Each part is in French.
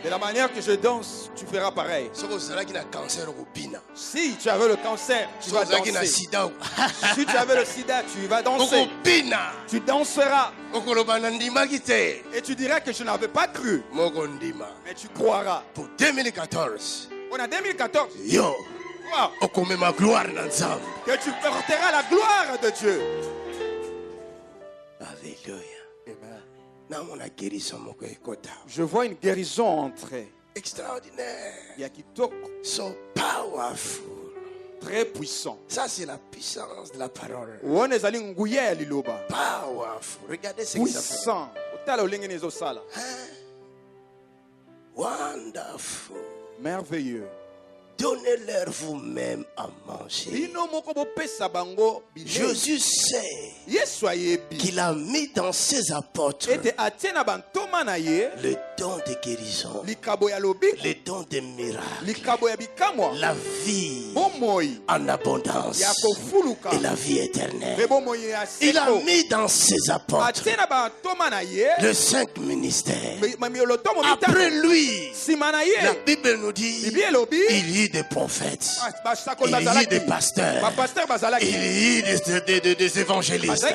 De la manière que je danse, tu feras pareil. Si tu avais le cancer, tu vas danser. Si tu avais le sida, tu vas danser. Tu danseras. Et tu diras que je n'avais pas cru. Mais tu croiras. Pour 2014. On a 2014. Yo. Wow. Que tu porteras la gloire de Dieu. Alléluia. Amen. Je vois une guérison entrer. Extraordinaire. So powerful. Très puissant. Ça, c'est la puissance de la parole. Powerful. Regardez ce que ça fait. Puissant. Wonderful. Merveilleux. Donnez-leur vous-même à manger. Jésus sait qu'il a mis dans ses apôtres le don de guérison, le don de miracles, la vie en abondance et la vie éternelle. Il a mis dans ses apôtres le 5 ministères. Après lui, la Bible nous dit il y a des prophètes, il y a des pasteurs, il y a des évangélistes.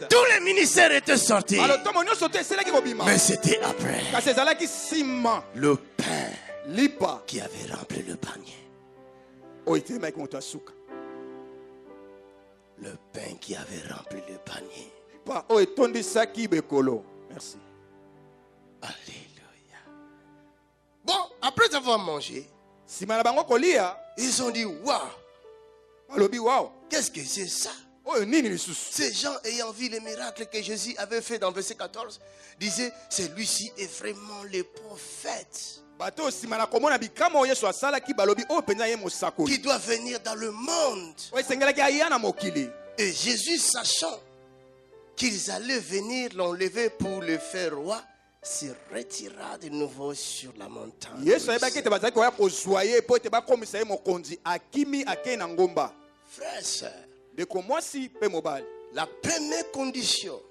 Tous les ministères étaient sortis. Mais c'était après le pain qui avait rempli le panier. Le pain qui avait rempli le panier. Merci. Alléluia. Bon, après avoir mangé, ils ont dit waouh. Qu'est-ce que c'est ça? Ces gens ayant vu les miracles que Jésus avait fait dans verset 14 disaient celui-ci est vraiment le prophète qui doit venir dans le monde. Et Jésus, sachant qu'ils allaient venir l'enlever pour le faire roi, se retira de nouveau sur la montagne. Frères et sœurs, la première condition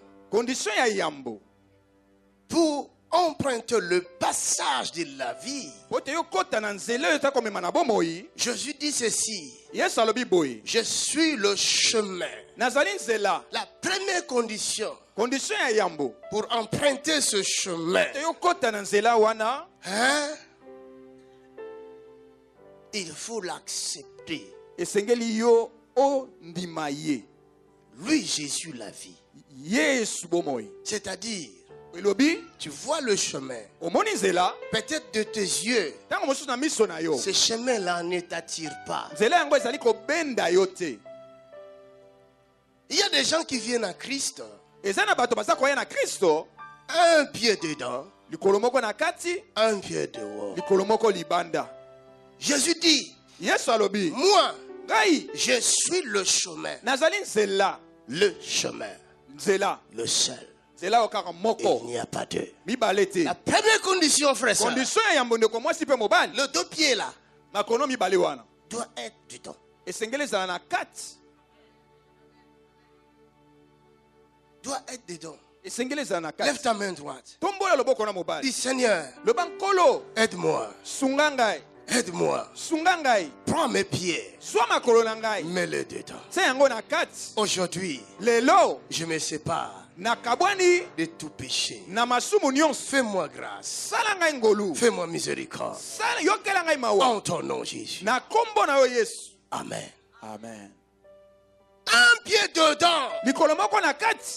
pour emprunter le passage de la vie, Jésus dit ceci: je suis le chemin. La première condition pour emprunter ce chemin, il faut l'accepter. Lui, Jésus, la vie. C'est-à-dire, tu vois le chemin. Peut-être de tes yeux, ce chemin-là ne t'attire pas. Il y a des gens qui viennent à Christ, un pied dedans, un pied dehors. Jésus dit, moi, je suis le chemin. Le chemin. Le seul. Il n'y a pas deux. La première condition, frère, le deux pieds là, doit être du temps. Doit être dedans. Lève ta main droite. Dis Seigneur, aide-moi. Aide-moi. Prends mes pieds. Mets-les dedans. Aujourd'hui, je me sépare de tout péché. Fais-moi grâce. Fais-moi miséricorde. En ton nom, Jésus. Amen. Amen. Un pied dedans,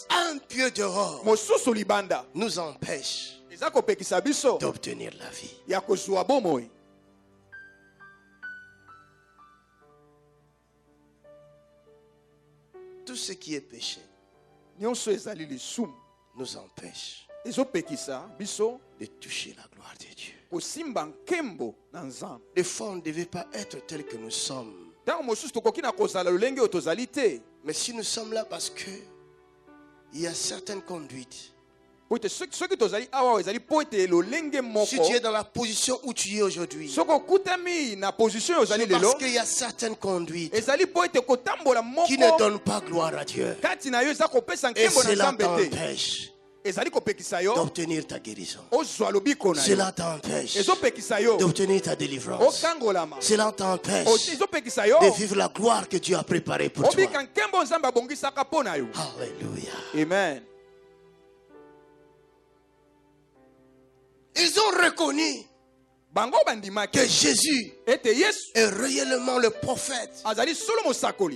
un pied dehors, nous empêche d'obtenir la vie. Tout ce qui est péché nous empêche de toucher la gloire de Dieu. Des fois, on ne devait pas être tel que nous sommes. Mais si nous sommes là parce que il y a certaines conduites. Si tu es dans la position où tu es aujourd'hui, c'est parce qu'il y a certaines conduites qui ne donnent pas gloire à Dieu. Et cela t'empêche d'obtenir ta guérison. Cela t'empêche d'obtenir ta délivrance. Cela t'empêche de vivre la gloire que Dieu a préparée pour toi. Alléluia. Amen. Ils ont reconnu que Jésus est réellement le prophète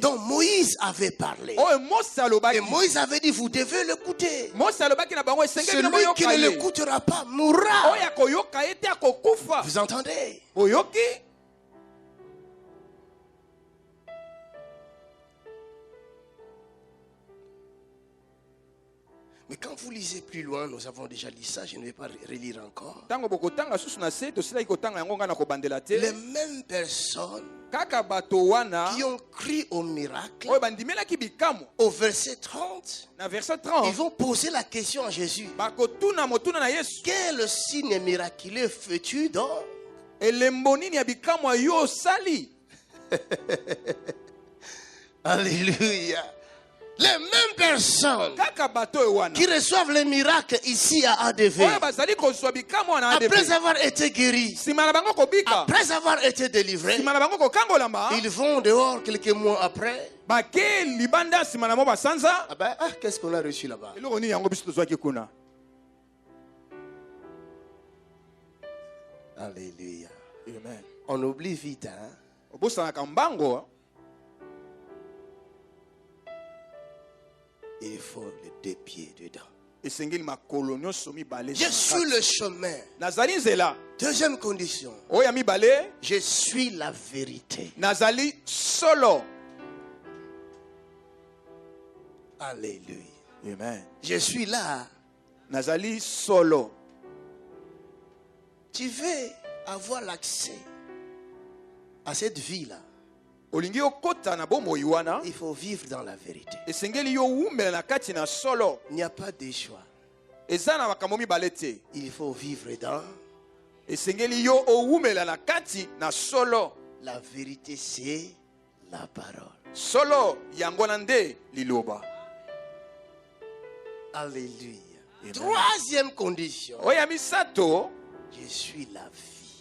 dont Moïse avait parlé. Et Moïse avait dit, vous devez l'écouter. Celui qui ne l'écoutera pas mourra. Vous entendez? Mais quand vous lisez plus loin, nous avons déjà lu ça, je ne vais pas relire encore. Les mêmes personnes qui ont cru au miracle, au verset 30, ils vont poser la question à Jésus. Quel signe miraculeux fais-tu donc? Alléluia. Les mêmes personnes qui reçoivent les miracles ici à ADV, après avoir été guéris, après avoir été délivrés, ils vont dehors quelques mois après. Qu'est-ce qu'on a reçu là-bas? Alléluia. Amen. On oublie vite, hein? Il faut les deux pieds dedans. Je suis le chemin. Deuxième condition. Je suis la vérité. Alléluia. Amen. Je suis là. Tu veux avoir l'accès à cette vie-là. Il faut vivre dans la vérité. Il n'y a pas de choix. Il faut vivre dans la vérité, c'est la parole. Alléluia. Troisième condition. Je suis la vie.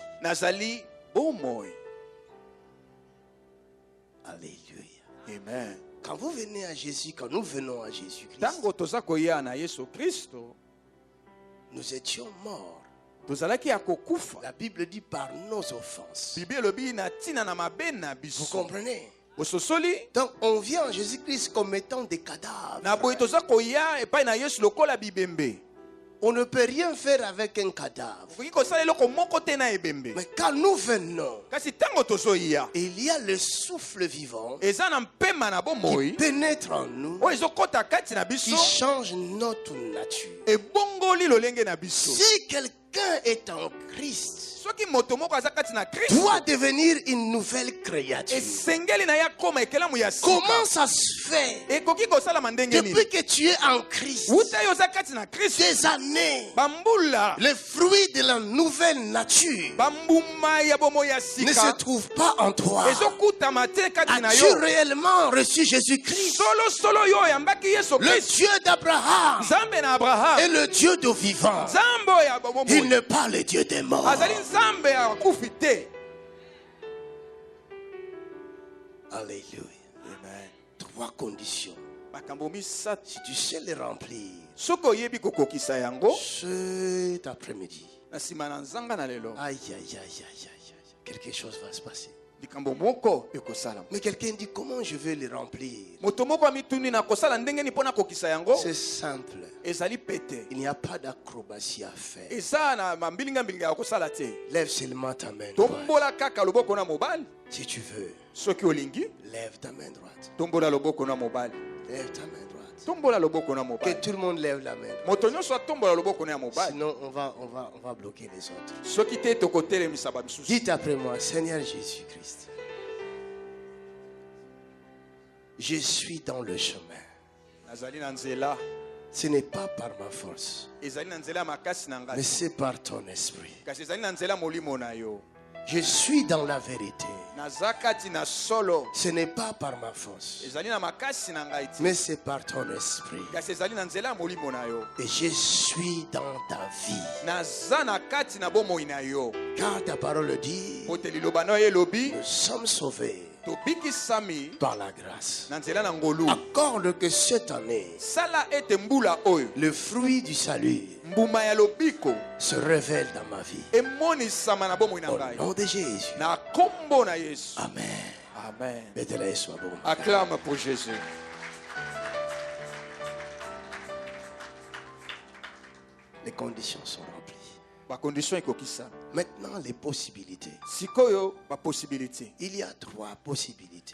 Alléluia. Amen. Quand vous venez à Jésus, quand nous venons à Jésus-Christ, nous étions morts. La Bible dit par nos offenses. Vous comprenez? Donc on vient à Jésus-Christ comme étant des cadavres. On ne peut rien faire avec un cadavre. Mais quand nous venons, il y a le souffle vivant qui pénètre en nous, qui change notre nature. Si quelqu'un est en Christ, doit devenir une nouvelle créature. Comment ça se fait? Depuis que tu es en Christ, des années, le fruit de la nouvelle nature ne se trouve pas en toi. As-tu réellement reçu Jésus-Christ, le Dieu d'Abraham et le Dieu de vivant? Il n'est pas le Dieu des morts. Alléluia. Amen. Trois conditions. Si tu sais les remplir, cet après-midi, aïe, aïe, aïe, aïe, quelque chose va se passer. Mais quelqu'un dit, comment je vais les remplir? C'est simple. Il n'y a pas d'acrobatie à faire. Lève seulement ta main droite. Si tu veux, lève ta main droite. Lève ta main droite. Que tout le monde lève la main droite. Sinon on va bloquer les autres. Dites après moi, Seigneur Jésus-Christ, je suis dans le chemin. Ce n'est pas par ma force, mais c'est par ton esprit. Je suis dans la vérité. Ce n'est pas par ma force, mais c'est par ton esprit. Et je suis dans ta vie. Car ta parole dit, nous sommes sauvés par la grâce. Accorde que cette année, le fruit du salut se révèle dans ma vie. Au nom de Jésus. Amen. Amen. Bon. Acclame pour Jésus. Les conditions sont remplies. Maintenant, les possibilités. Il y a 3 possibilités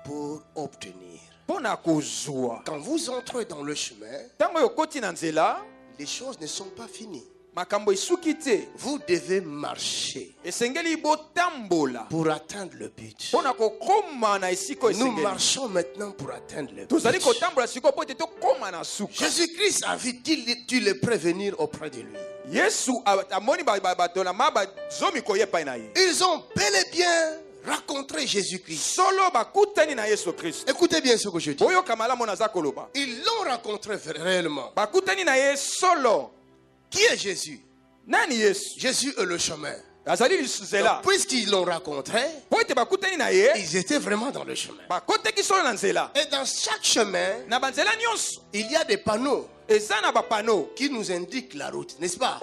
pour obtenir. Quand vous entrez dans le chemin, les choses ne sont pas finies. Vous devez marcher pour atteindre le but. Nous marchons maintenant pour atteindre le but. Jésus-Christ a vu tu les prévenir auprès de lui. Ils ont bel et bien rencontré Jésus-Christ. Écoutez bien ce que je dis. Ils l'ont rencontré réellement. Qui est Jésus? Jésus est le chemin. Puisqu'ils l'ont rencontré, ils étaient vraiment dans le chemin. Et dans chaque chemin, il y a des panneaux qui nous indiquent la route, n'est-ce pas?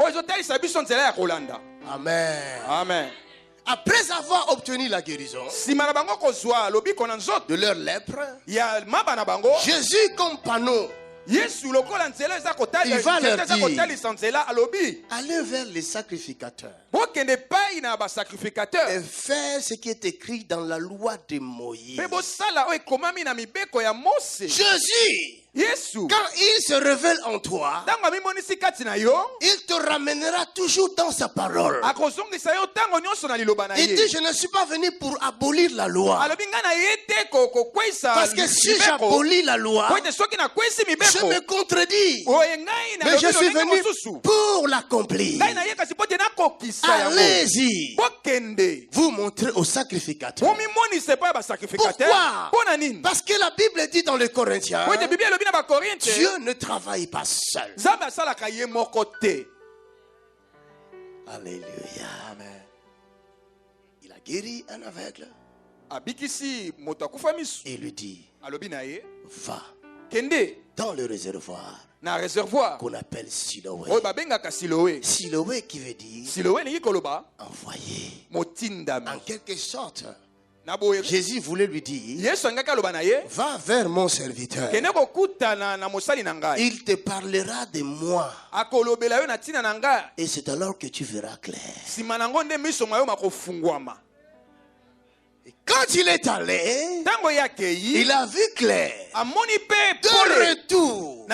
Amen. Amen. Après avoir obtenu la guérison de leur lèpre, Jésus comme panneau, il va leur dire, allez vers les sacrificateurs et faire ce qui est écrit dans la loi de Moïse. Jésus, quand il se révèle en toi, il te ramènera toujours dans sa parole. Il dit, je ne suis pas venu pour abolir la loi. Parce que si j'abolis la loi, je me contredis. Mais je suis venu pour l'accomplir. Allez-y. Vous montrez aux sacrificateurs. Pourquoi? Parce que la Bible dit dans les Corinthiens, Dieu ne travaille pas seul. Alléluia. Amen. Il a guéri un aveugle. Et lui dit, va dans le réservoir qu'on appelle Siloé. Siloé qui veut dire envoyé. En quelque sorte, Jésus voulait lui dire, va vers mon serviteur. Il te parlera de moi. Et c'est alors que tu verras clair. Et quand il est allé, il a vu clair. De retour,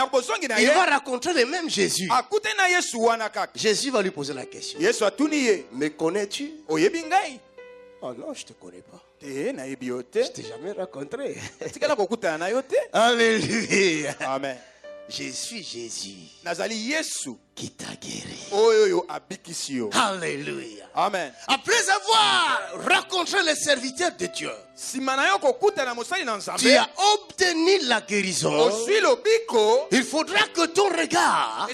il va rencontrer le même Jésus. Jésus va lui poser la question. Me connais-tu? Oh non, je ne te connais pas. Je ne t'ai jamais rencontré. Alléluia. Amen. Je suis Jésus qui t'a guéri. Alléluia. Amen. Après avoir rencontré les serviteurs de Dieu, tu as obtenu la guérison. Il faudra que ton regard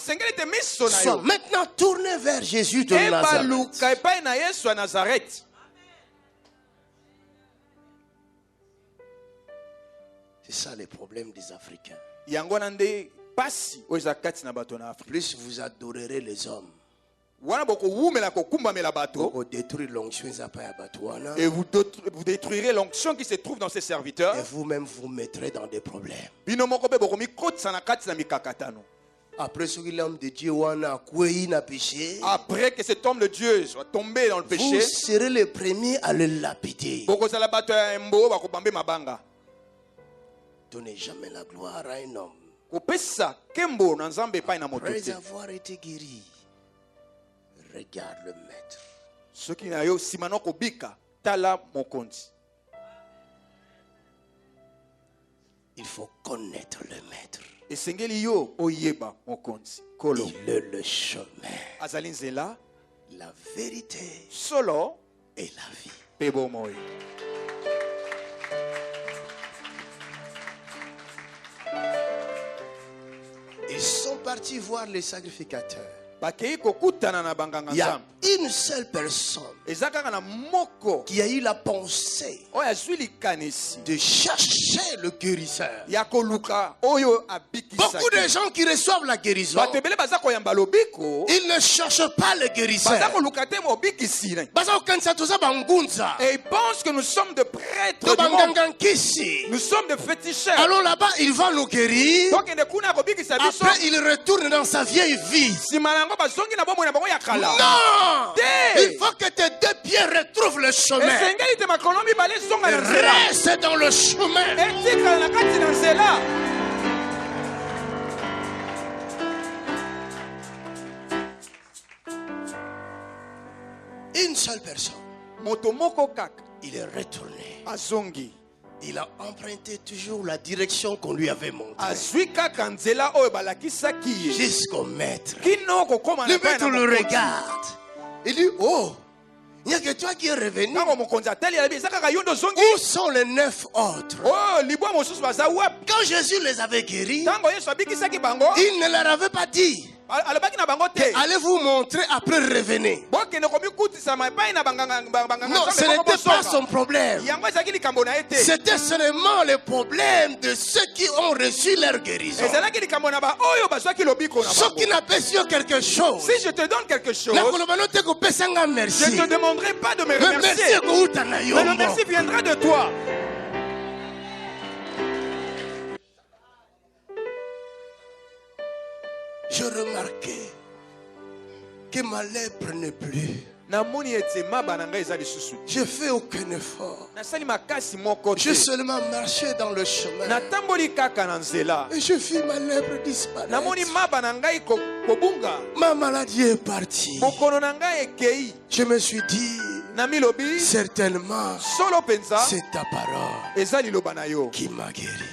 soit maintenant tourné vers Jésus de Nazareth. C'est ça les problèmes des Africains. Plus vous adorerez les hommes, et vous détruirez l'onction qui se trouve dans ces serviteurs. Et vous-même vous mettrez dans des problèmes. Après ce que l'homme de Dieu a péché, après que cet homme de Dieu soit tombé dans le péché, vous serez les premiers à le lapider. Donnez jamais la gloire à un homme. Après avoir été guéri, regarde le maître. Il faut connaître le maître. Il est le chemin. la vérité solo et la vie. Pebo moi. Ils sont partis voir les sacrificateurs. Il y a une seule personne qui a eu la pensée de chercher le guérisseur. Beaucoup de gens qui reçoivent la guérison, ils ne cherchent pas le guérisseur. Et ils pensent que nous sommes de prêtres. Nous sommes de féticheurs. Alors là-bas, il va nous guérir. Après, il retourne dans sa vieille vie. Non! Il faut que tes deux pieds retrouvent le chemin. Reste dans le chemin. Une seule personne. Il est retourné. Il a emprunté toujours la direction qu'on lui avait montrée. Jusqu'au maître. Le maître le regarde. Il dit, oh, il n'y a que toi qui es revenu. Où sont les 9 autres? Quand Jésus les avait guéris, il ne leur avait pas dit. Allez vous montrer, après revenez. Non, ce n'était pas son problème. C'était seulement le problème de ceux qui ont reçu leur guérison. Ceux qui n'ont pas su quelque chose. Si je te donne quelque chose, je ne te demanderai pas de me remercier. Mais le merci viendra de toi. Je remarquais que ma lèpre n'est plus. Je fais aucun effort. J'ai seulement marché dans le chemin. Et je vis ma lèpre disparaître. Ma maladie est partie. Je me suis dit, certainement, c'est ta parole qui m'a guéri.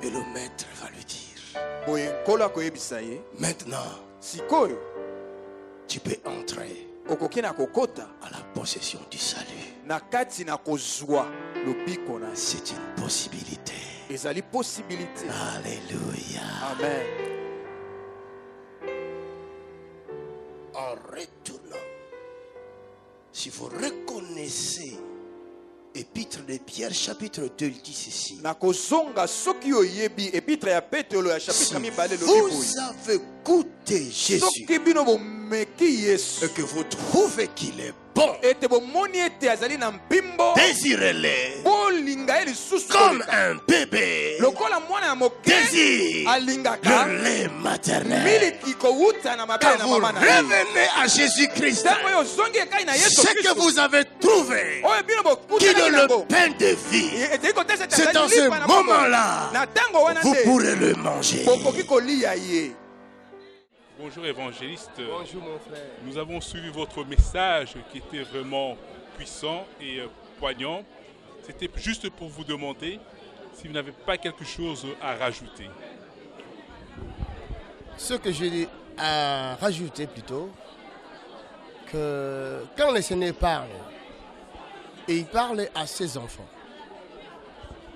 Et le maître va lui dire, maintenant, tu peux entrer à la possession du salut. C'est une possibilité. Alléluia. Amen. En retournant, si vous reconnaissez Épître de Pierre, chapitre 2, il dit ceci. Si vous avez goûté Jésus et que vous trouvez qu'il est bon, désirez-les comme un bébé désire le lait maternel. Quand vous revenez à Jésus-Christ, ce que vous avez trouvé, qui est le pain de vie, c'est dans ce moment-là vous pourrez le manger. Bonjour évangéliste. Bonjour mon frère. Nous avons suivi votre message qui était vraiment puissant et poignant. C'était juste pour vous demander si vous n'avez pas quelque chose à rajouter. Ce que j'ai à rajouter plutôt, que quand le Seigneur parle, et il parle à ses enfants.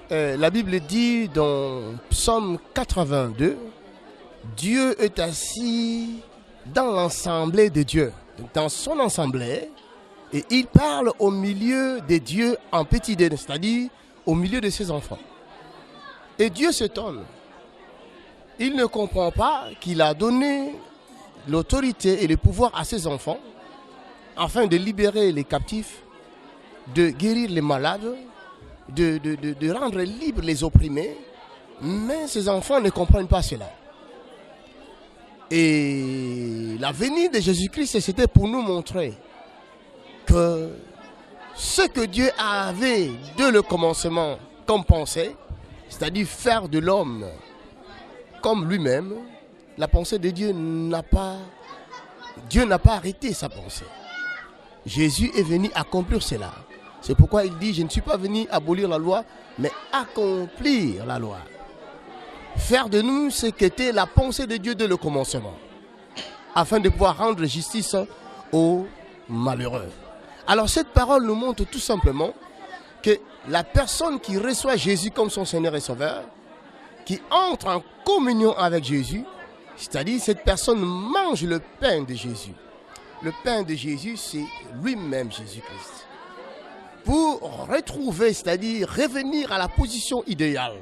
La Bible dit dans Psaume 82, Dieu est assis dans l'assemblée de Dieu, dans son assemblée, et il parle au milieu des dieux en petit d, c'est-à-dire au milieu de ses enfants. Et Dieu s'étonne. Il ne comprend pas qu'il a donné l'autorité et le pouvoir à ses enfants afin de libérer les captifs, de guérir les malades, de rendre libres les opprimés, mais ses enfants ne comprennent pas cela. Et la venue de Jésus-Christ, c'était pour nous montrer que ce que Dieu avait dès le commencement comme pensée, c'est-à-dire faire de l'homme comme lui-même, la pensée de Dieu Dieu n'a pas arrêté sa pensée. Jésus est venu accomplir cela. C'est pourquoi il dit, je ne suis pas venu abolir la loi, mais accomplir la loi. faire de nous ce qu'était la pensée de Dieu dès le commencement, afin de pouvoir rendre justice aux malheureux. Alors cette parole nous montre tout simplement que la personne qui reçoit Jésus comme son Seigneur et Sauveur, qui entre en communion avec Jésus, c'est-à-dire cette personne mange le pain de Jésus. Le pain de Jésus, c'est lui-même Jésus-Christ. Pour retrouver, c'est-à-dire revenir à la position idéale,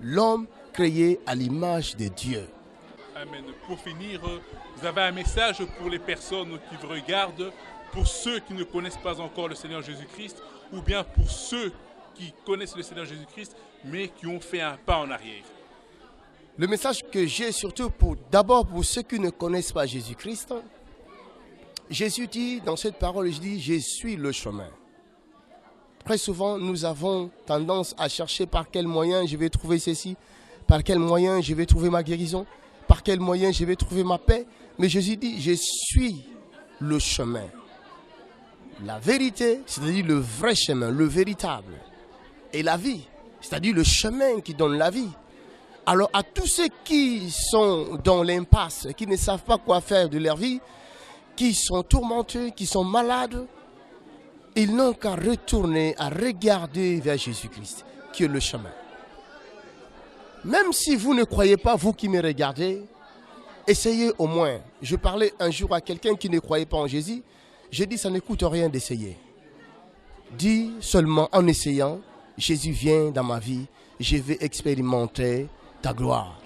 l'homme créé à l'image de Dieu. Amen. Pour finir, vous avez un message pour les personnes qui vous regardent, pour ceux qui ne connaissent pas encore le Seigneur Jésus-Christ, ou bien pour ceux qui connaissent le Seigneur Jésus-Christ, mais qui ont fait un pas en arrière. Le message que j'ai surtout d'abord pour ceux qui ne connaissent pas Jésus-Christ, Jésus dit dans cette parole, je dis, je suis le chemin. Très souvent, nous avons tendance à chercher par quel moyen je vais trouver ceci, par quel moyen je vais trouver ma guérison, par quel moyen je vais trouver ma paix. Mais Jésus dit, je suis le chemin. La vérité, c'est-à-dire le vrai chemin, le véritable. Et la vie, c'est-à-dire le chemin qui donne la vie. Alors à tous ceux qui sont dans l'impasse, qui ne savent pas quoi faire de leur vie, qui sont tourmentés, qui sont malades, ils n'ont qu'à retourner, à regarder vers Jésus-Christ, qui est le chemin. Même si vous ne croyez pas, vous qui me regardez, essayez au moins. Je parlais un jour à quelqu'un qui ne croyait pas en Jésus. J'ai dit, ça ne coûte rien d'essayer. Dis seulement en essayant, Jésus vient dans ma vie, je vais expérimenter ta gloire.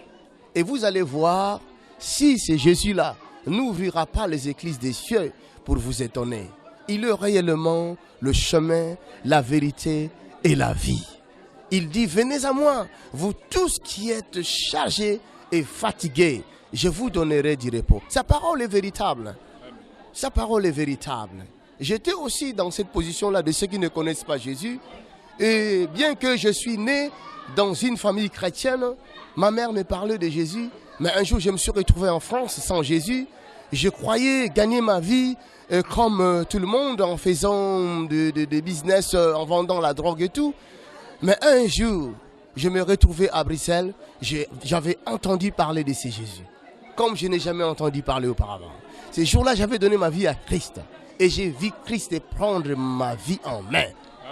Et vous allez voir, si c'est Jésus-là n'ouvrira pas les écluses des cieux pour vous étonner. Il est réellement le chemin, la vérité et la vie. Il dit, venez à moi, vous tous qui êtes chargés et fatigués, je vous donnerai du repos. Sa parole est véritable. Sa parole est véritable. J'étais aussi dans cette position-là de ceux qui ne connaissent pas Jésus. Et bien que je suis né dans une famille chrétienne, ma mère me parlait de Jésus. Mais un jour, je me suis retrouvé en France sans Jésus. Je croyais gagner ma vie comme tout le monde en faisant des business, en vendant la drogue et tout. Mais un jour, je me retrouvais à Bruxelles. J'avais entendu parler de ce Jésus, comme je n'ai jamais entendu parler auparavant. Ce jour-là, j'avais donné ma vie à Christ. Et j'ai vu Christ prendre ma vie en main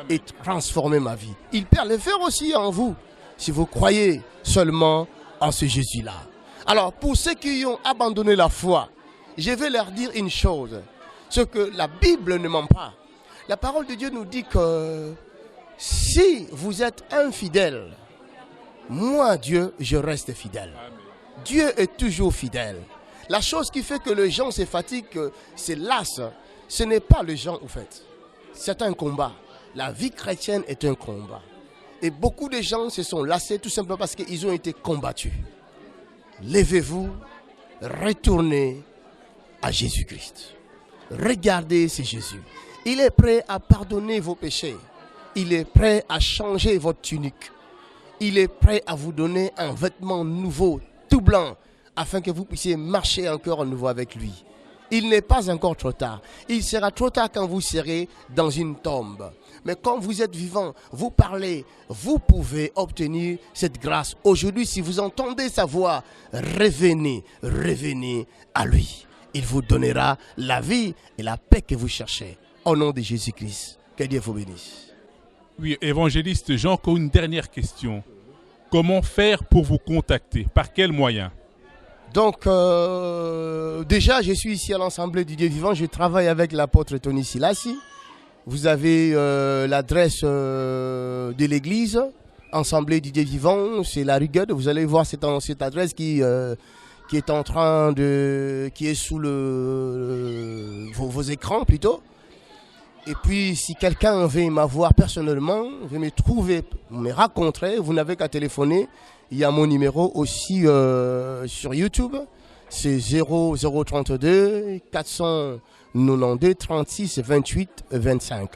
et transformer ma vie. Il peut le faire aussi en vous, si vous croyez seulement en ce Jésus-là. Alors, pour ceux qui ont abandonné la foi, je vais leur dire une chose, ce que la Bible ne ment pas. La parole de Dieu nous dit que si vous êtes infidèle, moi, Dieu, je reste fidèle. Dieu est toujours fidèle. La chose qui fait que les gens se fatiguent, se lassent, ce n'est pas les gens, au fait. C'est un combat. La vie chrétienne est un combat. Et beaucoup de gens se sont lassés tout simplement parce qu'ils ont été combattus. Levez-vous, retournez à Jésus-Christ. Regardez, c'est Jésus. Il est prêt à pardonner vos péchés. Il est prêt à changer votre tunique. Il est prêt à vous donner un vêtement nouveau, tout blanc, afin que vous puissiez marcher encore à nouveau avec lui. Il n'est pas encore trop tard. Il sera trop tard quand vous serez dans une tombe. Mais quand vous êtes vivant, vous parlez, vous pouvez obtenir cette grâce. Aujourd'hui, si vous entendez sa voix, revenez à lui. Il vous donnera la vie et la paix que vous cherchez. Au nom de Jésus-Christ, que Dieu vous bénisse. Oui, évangéliste Jean, encore une dernière question. Comment faire pour vous contacter? Par quels moyens? Donc, déjà, je suis ici à l'Assemblée du Dieu vivant. Je travaille avec l'apôtre Tony Silassi. Vous avez l'adresse de l'église, Assemblée du Dieu vivant, c'est la rue Gueud. Vous allez voir cette adresse qui est en train de... qui est sous vos écrans plutôt. Et puis, si quelqu'un veut m'avoir personnellement, veut me trouver, me rencontrer, vous n'avez qu'à téléphoner. Il y a mon numéro aussi sur YouTube. C'est 0032 492 36 28 25.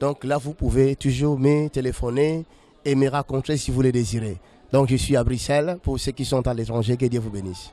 Donc là, vous pouvez toujours me téléphoner et me rencontrer si vous le désirez. Donc je suis à Bruxelles. Pour ceux qui sont à l'étranger, que Dieu vous bénisse.